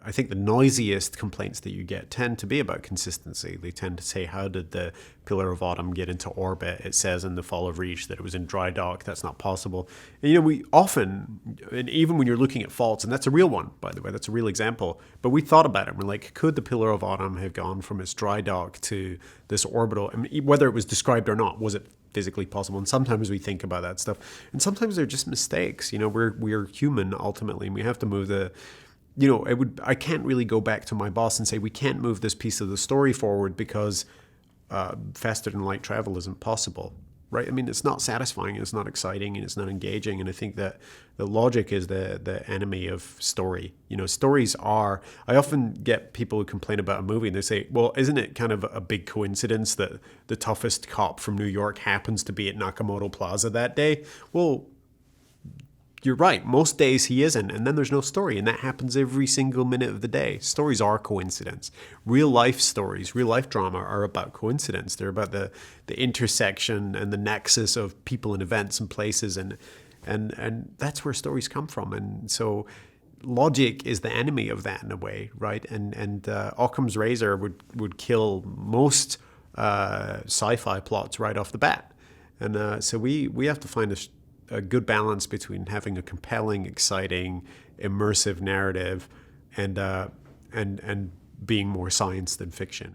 I think the noisiest complaints that you get tend to be about consistency. They tend to say, how did the Pillar of Autumn get into orbit? It says in The Fall of Reach that it was in dry dock. That's not possible. And, we often, and even when you're looking at faults, and that's a real one, by the way, that's a real example, but we thought about it. We're like, could the Pillar of Autumn have gone from its dry dock to this orbital? I mean, whether it was described or not, was it physically possible? And sometimes we think about that stuff. And sometimes they're just mistakes. We're human ultimately, and we have to move I can't really go back to my boss and say, we can't move this piece of the story forward because faster than light travel isn't possible, right? I mean, it's not satisfying, it's not exciting, and it's not engaging. And I think that the logic is the enemy of story. Stories are, I often get people who complain about a movie and they say, well, isn't it kind of a big coincidence that the toughest cop from New York happens to be at Nakamoto Plaza that day? Well, you're right. Most days he isn't, and then there's no story, and that happens every single minute of the day. Stories are coincidence. Real life stories, real life drama are about coincidence. They're about the intersection and the nexus of people and events and places, and that's where stories come from. And so logic is the enemy of that in a way, right? And Occam's razor would kill most sci-fi plots right off the bat. And so we have to find a good balance between having a compelling, exciting, immersive narrative and being more science than fiction.